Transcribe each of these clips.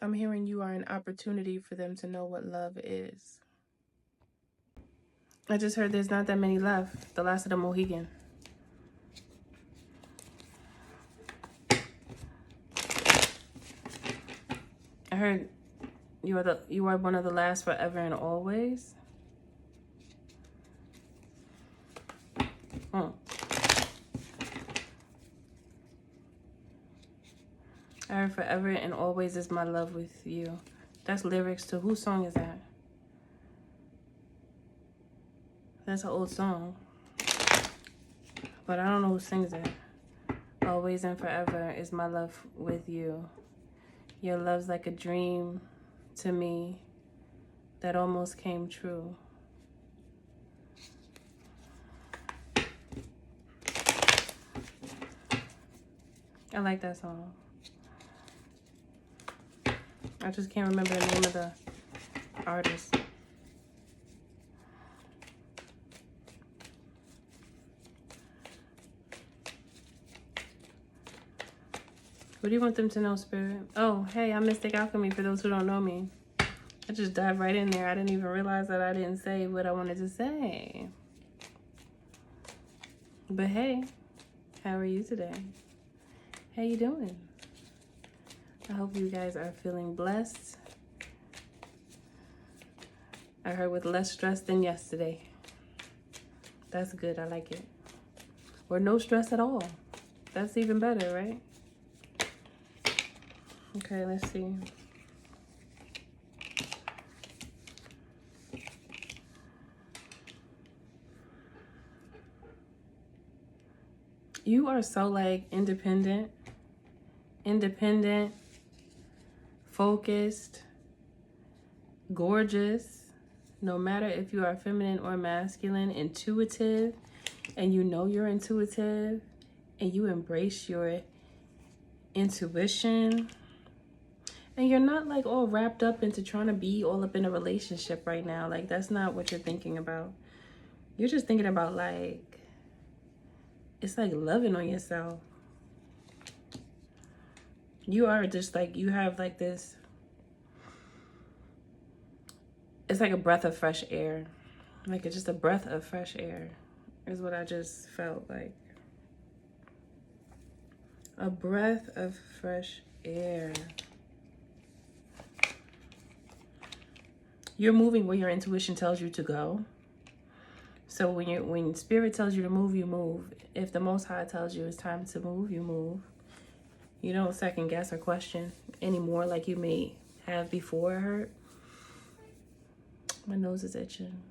I'm hearing you are an opportunity for them to know what love is. I just heard there's not that many left. The last of the Mohican. I heard you are one of the last forever and always. I heard forever and always is my love with you. That's lyrics to whose song is that? That's an old song. But I don't know who sings it. Always and forever is my love with you. Your love's like a dream to me that almost came true. I like that song. I just can't remember the name of the artist. What do you want them to know, Spirit? Oh, hey, I'm Mystic Alchemy for those who don't know me. I just dived right in there. I didn't even realize that I didn't say what I wanted to say. But hey, how are you today? How you doing? I hope you guys are feeling blessed. I heard with less stress than yesterday. That's good. I like it. Or no stress at all. That's even better, right? Okay, let's see. You are so like independent, focused, gorgeous, no matter if you are feminine or masculine, intuitive, and you know you're intuitive, and you embrace your intuition, and you're not like all wrapped up into trying to be all up in a relationship right now. Like, that's not what you're thinking about. You're just thinking about like, it's like loving on yourself. You are just like, you have like this, it's like a breath of fresh air. Like, it's just a breath of fresh air is what I just felt like. A breath of fresh air. You're moving where your intuition tells you to go. So when spirit tells you to move, you move. If the Most High tells you it's time to move, you move. You don't second guess or question anymore like you may have before. Hurt. My nose is itching.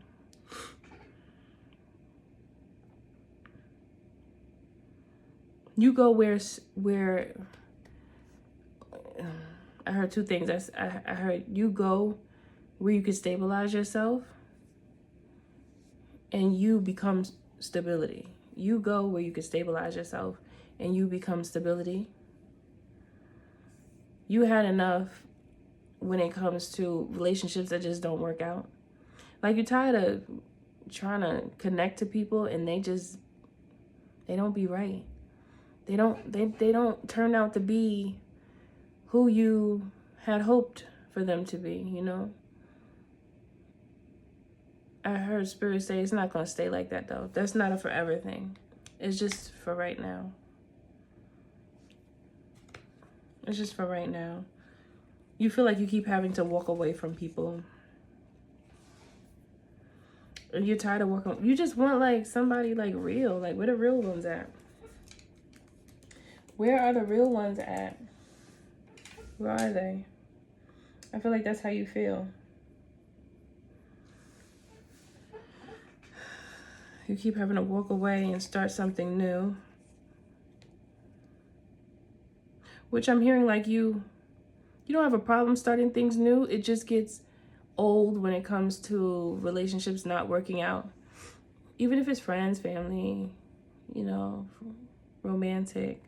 You go where I heard two things. I heard you go where you can stabilize yourself and you become stability. You go where you can stabilize yourself and you become stability. You had enough when it comes to relationships that just don't work out. Like, you're tired of trying to connect to people and they don't be right. They don't turn out to be who you had hoped for them to be, you know? I heard Spirit say it's not going to stay like that, though. That's not a forever thing. It's just for right now. It's just for right now. You feel like you keep having to walk away from people. And you're tired of working. You just want like somebody like real. Like, where the real ones at? Where are the real ones at? Where are they? I feel like that's how you feel. You keep having to walk away and start something new. Which I'm hearing like you don't have a problem starting things new. It just gets old when it comes to relationships not working out. Even if it's friends, family, you know, romantic,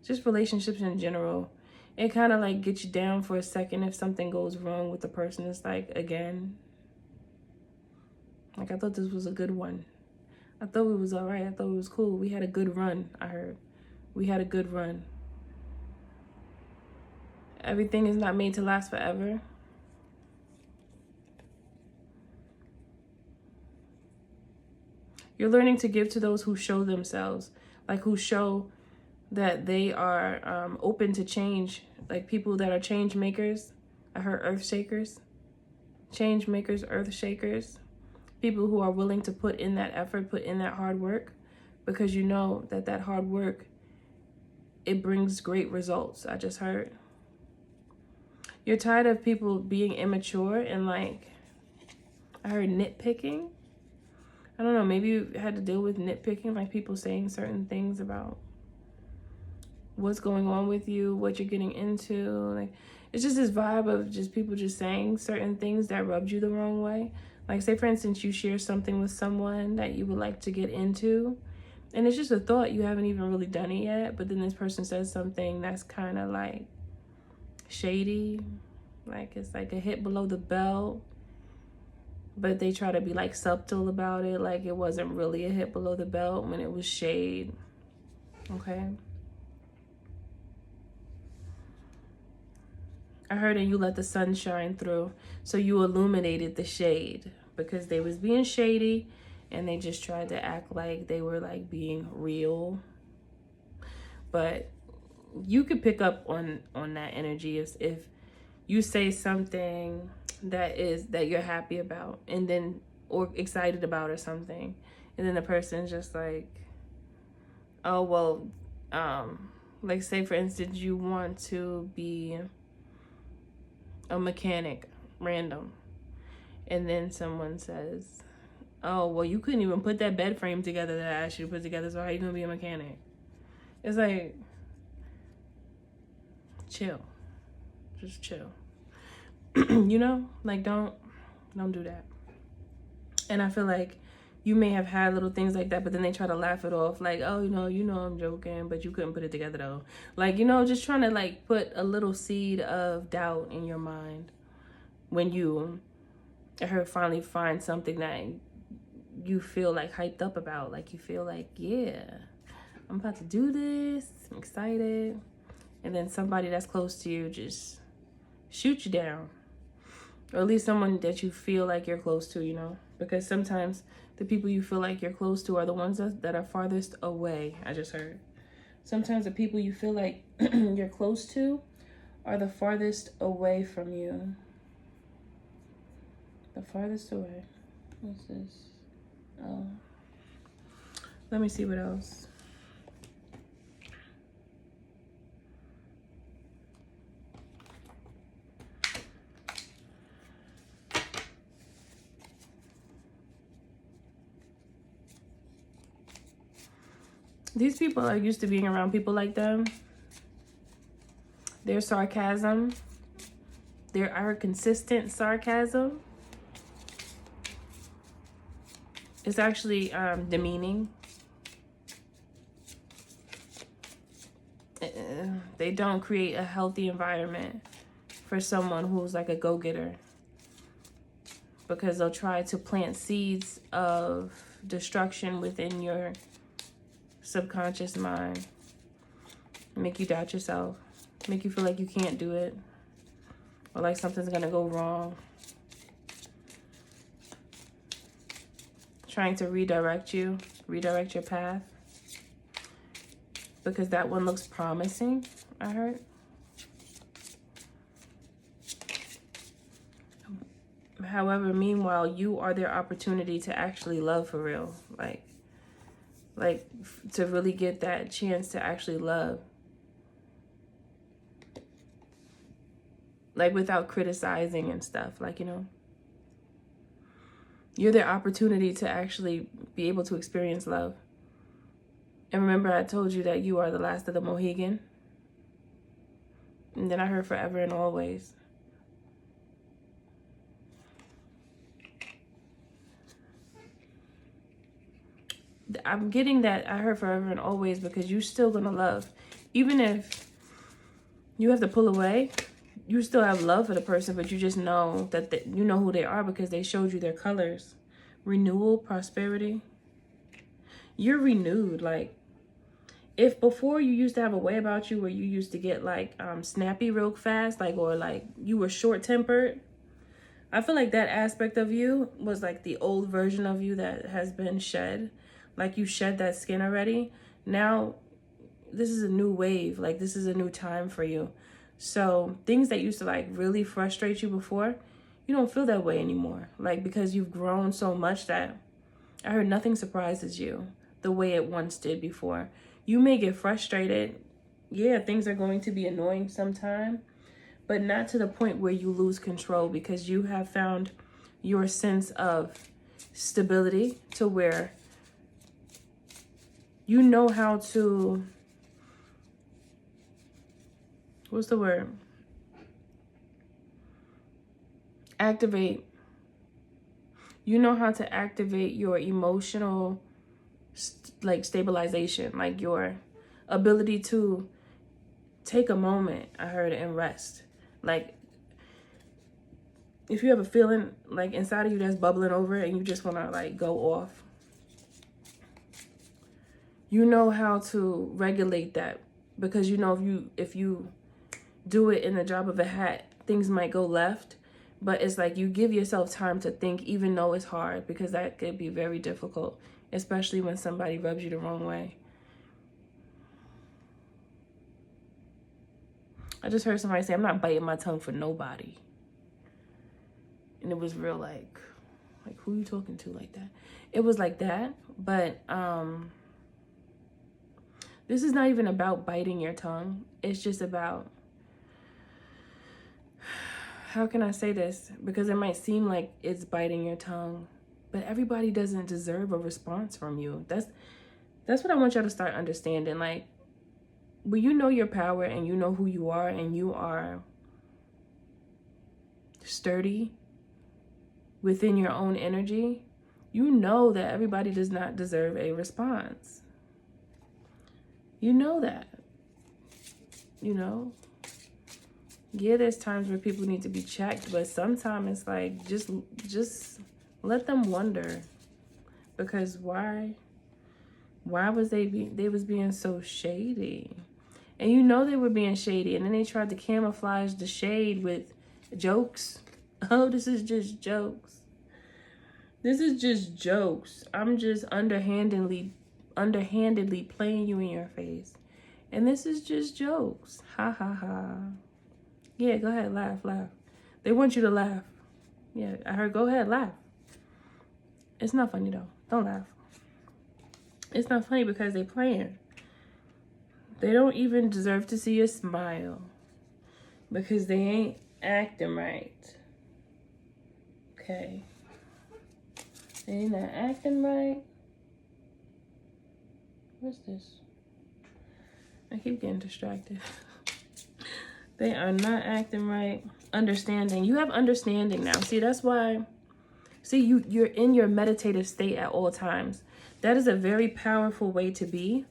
just relationships in general. It kind of like gets you down for a second if something goes wrong with the person. It's like, again, like, I thought this was a good one. I thought it was all right. I thought it was cool. We had a good run, I heard. We had a good run. Everything is not made to last forever. You're learning to give to those who show themselves, like who show that they are open to change, like people that are change makers. I heard earth shakers, change makers, earth shakers, people who are willing to put in that effort, put in that hard work, because you know that that hard work, it brings great results. I just heard. You're tired of people being immature and like, I heard nitpicking. I don't know, maybe you had to deal with nitpicking, like people saying certain things about what's going on with you, what you're getting into. Like, it's just this vibe of just people just saying certain things that rubbed you the wrong way. Like, say for instance, you share something with someone that you would like to get into, and it's just a thought, you haven't even really done it yet, but then this person says something that's kind of like shady, like it's like a hit below the belt, but they try to be like subtle about it, like it wasn't really a hit below the belt when it was shade. Okay. I heard that you let the sun shine through, so you illuminated the shade, because they was being shady and they just tried to act like they were like being real. But you could pick up on that energy if you say something that you're happy about, and then, or excited about or something, and then the person's just like, oh well, like say for instance you want to be a mechanic, random, and then someone says, oh well, you couldn't even put that bed frame together that I asked you to put together, so how you gonna be a mechanic? It's like, chill, just chill. You know, like don't do that. And I feel like you may have had little things like that, but then they try to laugh it off, like, oh, you know I'm joking, but you couldn't put it together though. Like, you know, just trying to like put a little seed of doubt in your mind when you finally find something that you feel like hyped up about, like you feel like, yeah, I'm about to do this, I'm excited, and then somebody that's close to you just shoot you down. Or at least someone that you feel like you're close to, you know? Because sometimes the people you feel like you're close to are the ones that are farthest away, I just heard. Sometimes the people you feel like you're close to are the farthest away from you. The farthest away. What's this? Oh. Let me see what else. These people are used to being around people like them. Their sarcasm, our consistent sarcasm, is actually demeaning. They don't create a healthy environment for someone who's like a go-getter, because they'll try to plant seeds of destruction within your subconscious mind, make you doubt yourself, make you feel like you can't do it, or like something's gonna go wrong, trying to redirect your path, because that one looks promising, I heard. However, meanwhile, you are their opportunity to actually love for real, like to really get that chance to actually love, like without criticizing and stuff, like, you know, you're their opportunity to actually be able to experience love. And remember, I told you that you are the last of the Mohegan, and then I heard forever and always. I'm getting that I heard forever and always because you're still gonna love. Even if you have to pull away, you still have love for the person, but you just know that you know who they are because they showed you their colors. Renewal, prosperity. You're renewed. Like, If before you used to have a way about you where you used to get like snappy real fast, like, or like you were short tempered, I feel like that aspect of you was like the old version of you that has been shed. Like you shed that skin already. Now this is a new wave. Like this is a new time for you. So things that used to like really frustrate you before, you don't feel that way anymore. Like because you've grown so much that I heard nothing surprises you the way it once did before. You may get frustrated. Yeah, things are going to be annoying sometime, but not to the point where you lose control, because you have found your sense of stability to where you know how to, what's the word? Activate. You know how to activate your emotional like stabilization, like your ability to take a moment, I heard, and rest. Like if you have a feeling like inside of you that's bubbling over and you just want to like go off, you know how to regulate that, because you know if you do it in the drop of a hat, things might go left. But it's like you give yourself time to think, even though it's hard, because that could be very difficult, especially when somebody rubs you the wrong way. I just heard somebody say, I'm not biting my tongue for nobody. And it was real like who you talking to like that? It was like that. But this is not even about biting your tongue. It's just about, how can I say this? Because it might seem like it's biting your tongue, but everybody doesn't deserve a response from you. That's what I want y'all to start understanding. Like, when you know your power and you know who you are and you are sturdy within your own energy, you know that everybody does not deserve a response. You know that. You know? Yeah, there's times where people need to be checked, but sometimes it's like, just let them wonder. Because why was they was being so shady? And you know they were being shady, and then they tried to camouflage the shade with jokes. Oh, this is just jokes. This is just jokes. I'm just underhandedly playing you in your face. And this is just jokes. Ha ha ha. Yeah, go ahead, laugh. They want you to laugh. Yeah, I heard, go ahead, laugh. It's not funny though. Don't laugh. It's not funny because they playing. They don't even deserve to see a smile because they ain't acting right. Okay. They ain't not acting right. What's this? I keep getting distracted. They are not acting right. Understanding. You have understanding now. See, that's why. See, you're in your meditative state at all times. That is a very powerful way to be,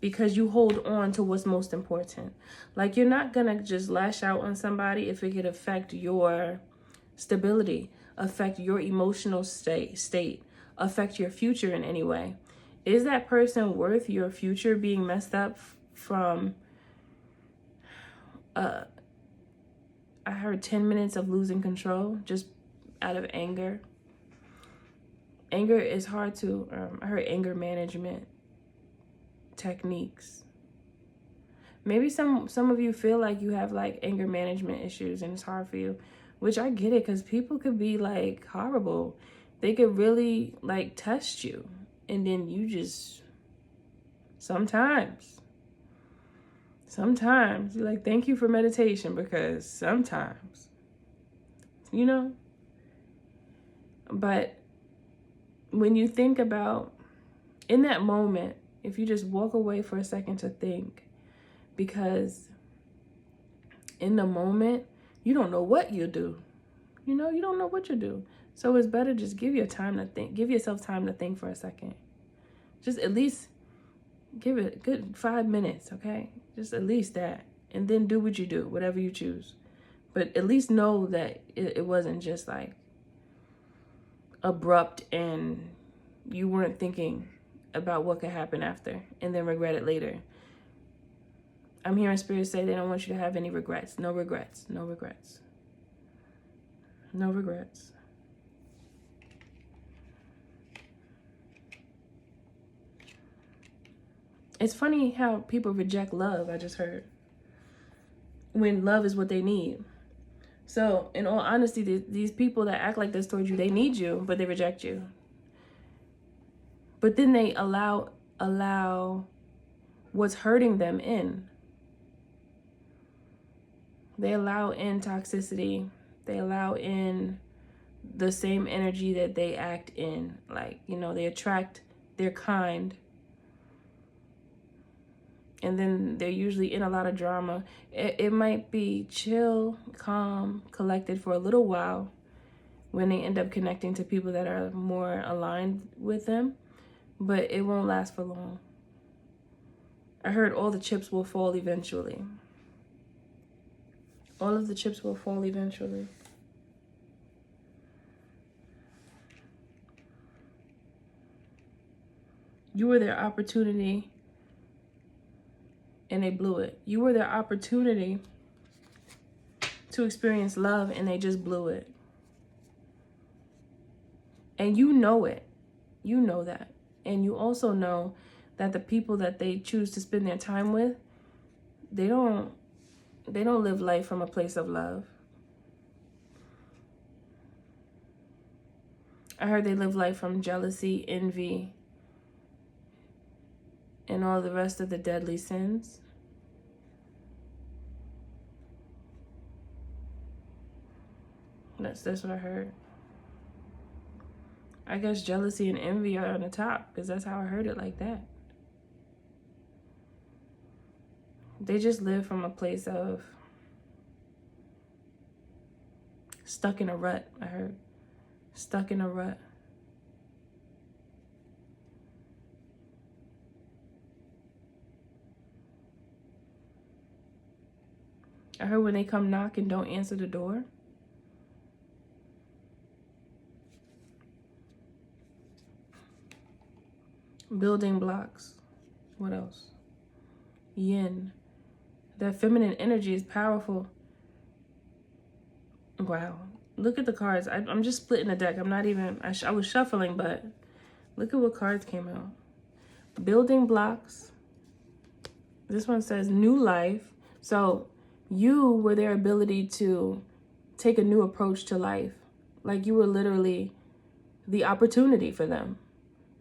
because you hold on to what's most important. Like, you're not gonna just lash out on somebody if it could affect your stability, affect your emotional state, affect your future in any way. Is that person worth your future being messed up from, I heard 10 minutes of losing control just out of anger? Anger is hard to, I heard anger management techniques. Maybe some of you feel like you have like anger management issues and it's hard for you, which I get it, because people could be like horrible. They could really like test you, and then you just sometimes you're like, thank you for meditation, because sometimes, you know. But when you think about, in that moment, if you just walk away for a second to think, because in the moment, you don't know what you'll do. You know, you don't know what you'll do. So it's better just give yourself time to think for a second. Just at least give it a good 5 minutes, okay? Just at least that. And then do what you do, whatever you choose. But at least know that it wasn't just like abrupt and you weren't thinking about what could happen after and then regret it later. I'm hearing Spirit say they don't want you to have any regrets. No regrets. No regrets. No regrets. It's funny how people reject love, I just heard, when love is what they need. So, in all honesty, these people that act like this towards you, they need you, but they reject you. But then they allow what's hurting them in. They allow in toxicity. They allow in the same energy that they act in. Like, you know, they attract their kind. And then they're usually in a lot of drama. It might be chill, calm, collected for a little while when they end up connecting to people that are more aligned with them. But it won't last for long. I heard all the chips will fall eventually. All of the chips will fall eventually. You were their opportunity and they blew it. You were their opportunity to experience love and they just blew it. And you know it. You know that. And you also know that the people that they choose to spend their time with, they don't live life from a place of love. I heard they live life from jealousy, envy, and all the rest of the deadly sins. That's what I heard. I guess jealousy and envy are on the top because that's how I heard it, like that. They just live from a place of stuck in a rut, I heard. Stuck in a rut. I heard when they come knock and don't answer the door. Building blocks. What else? Yin. That feminine energy is powerful. Wow. Look at the cards. I'm just splitting the deck. I'm not even... I was shuffling, but look at what cards came out. Building blocks. This one says new life. So you were their ability to take a new approach to life. Like you were literally the opportunity for them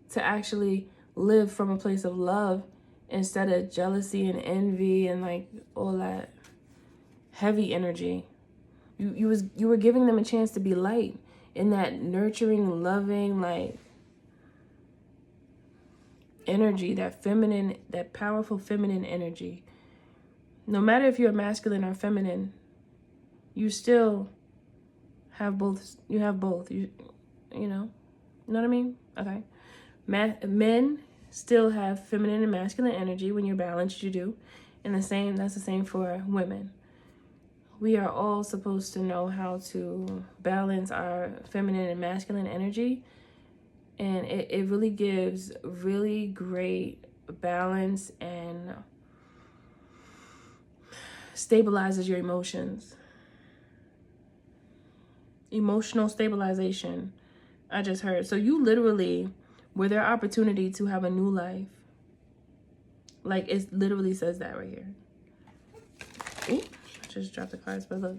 to actually live from a place of love instead of jealousy and envy and like all that heavy energy. You were giving them a chance to be light in that nurturing, loving, like energy, that feminine, that powerful feminine energy. No matter if you're masculine or feminine, you still have both. You have both. You know what I mean? Okay. Men still have feminine and masculine energy. When you're balanced, you do. And that's the same for women. We are all supposed to know how to balance our feminine and masculine energy. And it really gives really great balance and stabilizes your emotions. Emotional stabilization, I just heard. So you literally were their opportunity to have a new life. Like it literally says that right here. Ooh, I just dropped the cards, but look.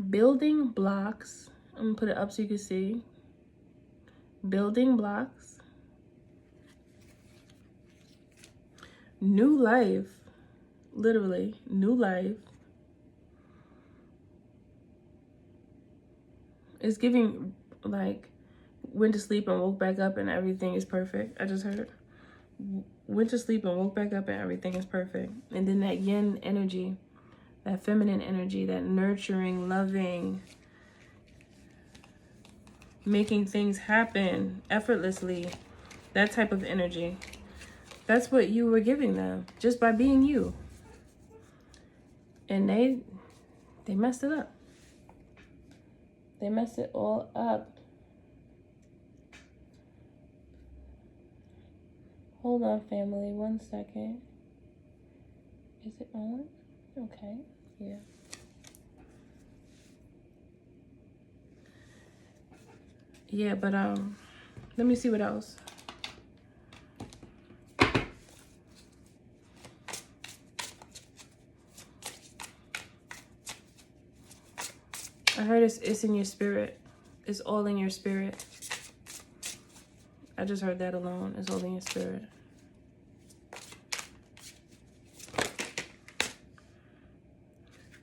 Building blocks. I'm gonna put it up so you can see. Building blocks. New life. Literally, new life. It's giving like went to sleep and woke back up and everything is perfect. I just heard. Went to sleep and woke back up and everything is perfect. And then that yin energy, that feminine energy, that nurturing, loving, making things happen effortlessly, that type of energy. That's what you were giving them just by being you. And they messed it up. They messed it all up. Hold on, family, 1 second. Is it on? Okay. Yeah. Yeah, but let me see what else. I heard it's in your spirit. It's all in your spirit. I just heard that alone. It's all in your spirit.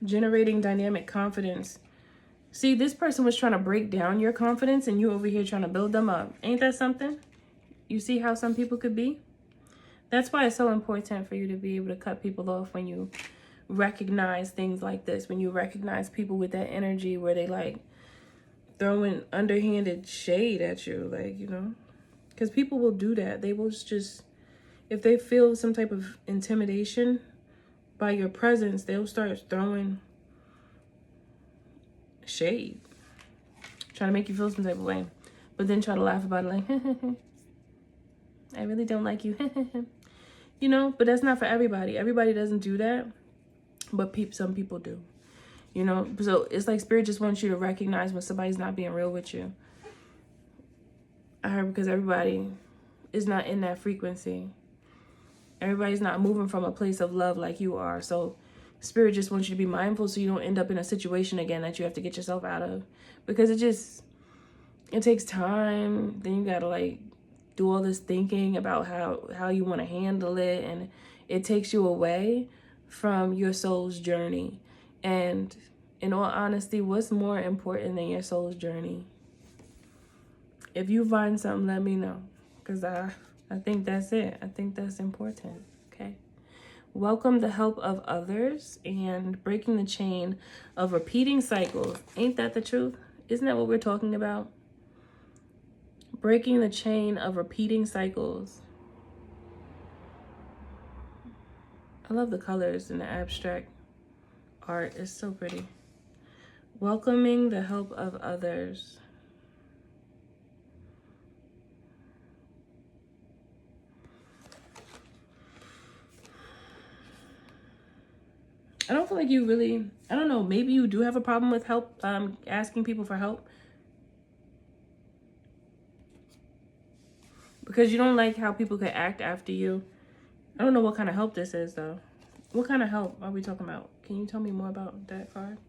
Generating dynamic confidence. See, this person was trying to break down your confidence and you over here trying to build them up. Ain't that something? You see how some people could be? That's why it's so important for you to be able to cut people off when you recognize things like this. When you recognize people with that energy where they like throwing underhanded shade at you, like, you know, because people will do that. They will just, if they feel some type of intimidation by your presence, they'll start throwing shade, trying to make you feel some type of way, but then try to laugh about it like, I really don't like you. You know, but that's not for everybody. Everybody doesn't do that, but some people do. You know, so it's like Spirit just wants you to recognize when somebody's not being real with you. I heard because everybody is not in that frequency. Everybody's not moving from a place of love like you are. So Spirit just wants you to be mindful so you don't end up in a situation again that you have to get yourself out of. Because it takes time. Then you got to like do all this thinking about how you want to handle it. And it takes you away from your soul's journey. And in all honesty, what's more important than your soul's journey? If you find something, let me know. Because I think that's it. I think that's important. Okay. Welcome the help of others and breaking the chain of repeating cycles. Ain't that the truth? Isn't that what we're talking about? Breaking the chain of repeating cycles. I love the colors in the abstract art. It's so pretty. Welcoming the help of others. I don't feel like you really, I don't know, maybe you do have a problem with help, asking people for help. Because you don't like how people could act after you. I don't know what kind of help this is, though. What kind of help are we talking about? Can you tell me more about that card?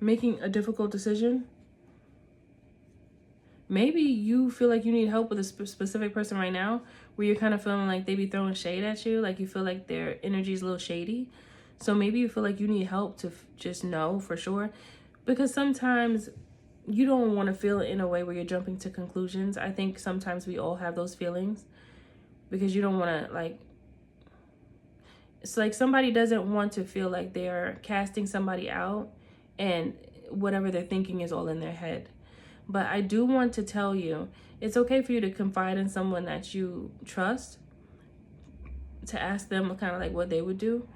Making a difficult decision. Maybe you feel like you need help with a specific person right now where you're kind of feeling like they be throwing shade at you. Like you feel like their energy is a little shady. So maybe you feel like you need help to just know for sure. Because sometimes you don't want to feel it in a way where you're jumping to conclusions. I think sometimes we all have those feelings because you don't want to like, it's like somebody doesn't want to feel like they're casting somebody out and whatever they're thinking is all in their head. But I do want to tell you, it's okay for you to confide in someone that you trust, to ask them kind of like what they would do.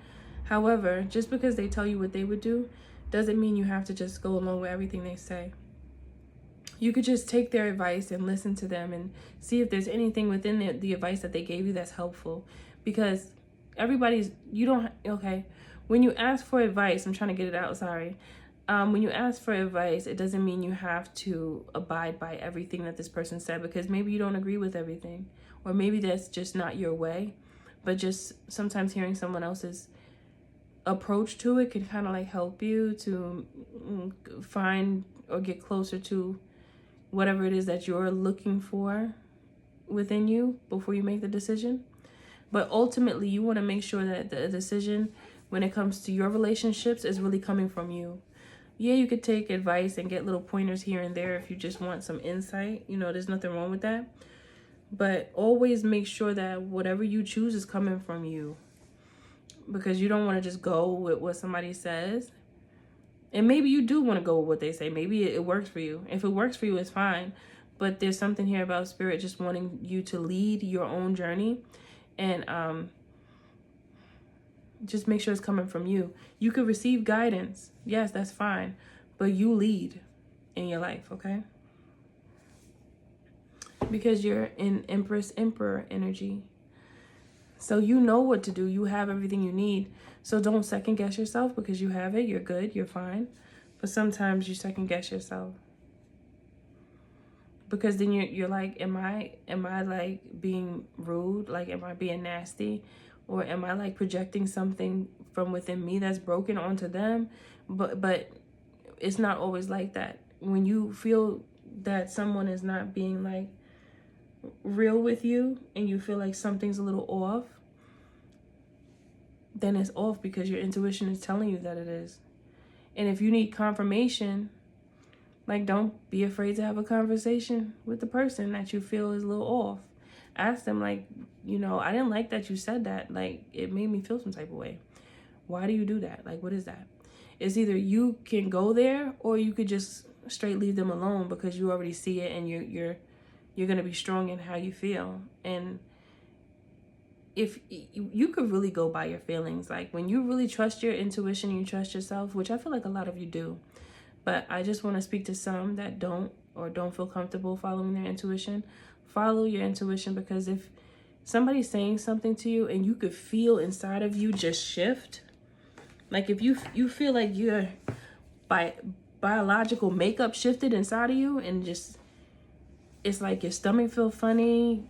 However, just because they tell you what they would do doesn't mean you have to just go along with everything they say. You could just take their advice and listen to them and see if there's anything within the advice that they gave you that's helpful. Because when you ask for advice, I'm trying to get it out, sorry. When you ask for advice, it doesn't mean you have to abide by everything that this person said, because maybe you don't agree with everything, or maybe that's just not your way. But just sometimes hearing someone else's approach to it can kind of like help you to find or get closer to whatever it is that you're looking for within you before you make the decision. But ultimately, you want to make sure that the decision when it comes to your relationships is really coming from you. Yeah, you could take advice and get little pointers here and there if you just want some insight. You know, there's nothing wrong with that. But always make sure that whatever you choose is coming from you. Because you don't want to just go with what somebody says. And maybe you do want to go with what they say. Maybe it works for you. If it works for you, it's fine. But there's something here about Spirit just wanting you to lead your own journey. And just make sure it's coming from you. You could receive guidance. Yes, that's fine. But you lead in your life, okay? Because you're in Empress Emperor energy. So you know what to do. You have everything you need. So don't second guess yourself, because you have it. You're good. You're fine. But sometimes you second guess yourself, because then you're like, am I like being rude? Like, am I being nasty? Or am I like projecting something from within me that's broken onto them? But it's not always like that. When you feel that someone is not being like real with you, and you feel like something's a little off, then it's off because your intuition is telling you that it is. And if you need confirmation, like, don't be afraid to have a conversation with the person that you feel is a little off. Ask them, like, you know, I didn't like that you said that. Like, it made me feel some type of way. Why do you do that? Like, what is that? It's either you can go there, or you could just straight leave them alone, because you already see it, and you're gonna be strong in how you feel. And if you could really go by your feelings, like when you really trust your intuition, you trust yourself, which I feel like a lot of you do. But I just want to speak to some that don't feel comfortable following their intuition. Follow your intuition, because if somebody's saying something to you and you could feel inside of you just shift, like if you feel like your biological makeup shifted inside of you, and just, it's like your stomach feel funny,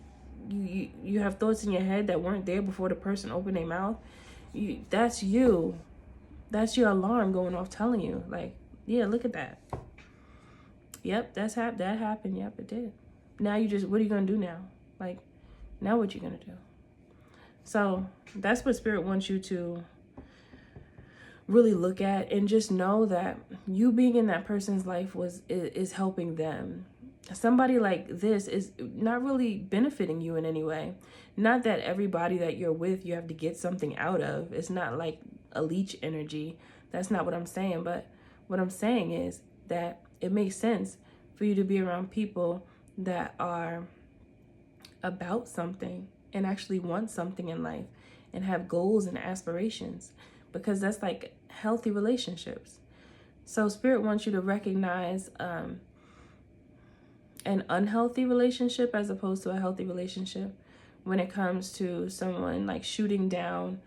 you have thoughts in your head that weren't there before the person opened their mouth, that's you. That's your alarm going off telling you, like, yeah, look at that. Yep, that happened. Yep, it did. Now what are you gonna do now? Like, now what you gonna do? So that's what Spirit wants you to really look at, and just know that you being in that person's life is helping them. Somebody like this is not really benefiting you in any way. Not that everybody that you're with, you have to get something out of. It's not like a leech energy. That's not what I'm saying. But what I'm saying is that it makes sense for you to be around people that are about something and actually want something in life and have goals and aspirations, because that's like healthy relationships. So Spirit wants you to recognize an unhealthy relationship as opposed to a healthy relationship when it comes to someone like shooting down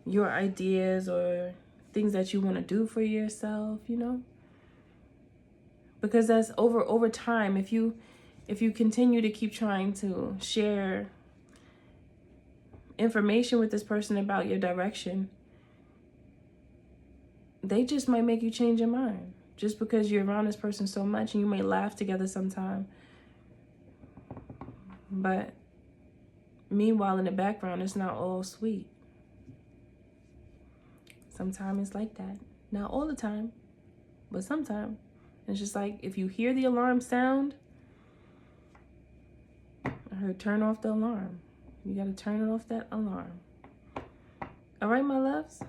your ideas or things that you want to do for yourself, you know, because that's over time. If you continue to keep trying to share information with this person about your direction, they just might make you change your mind, just because you're around this person so much, and you may laugh together sometime. But meanwhile, in the background, it's not all sweet. Sometimes it's like that. Not all the time, but sometimes. It's just like, if you hear the alarm sound, I heard turn off the alarm. You got to turn it off, that alarm. All right, my loves.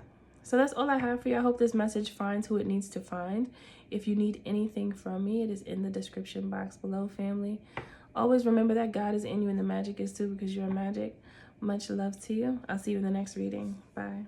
So that's all I have for you. I hope this message finds who it needs to find. If you need anything from me, it is in the description box below, family. Always remember that God is in you and the magic is too, because you're magic. Much love to you. I'll see you in the next reading. Bye.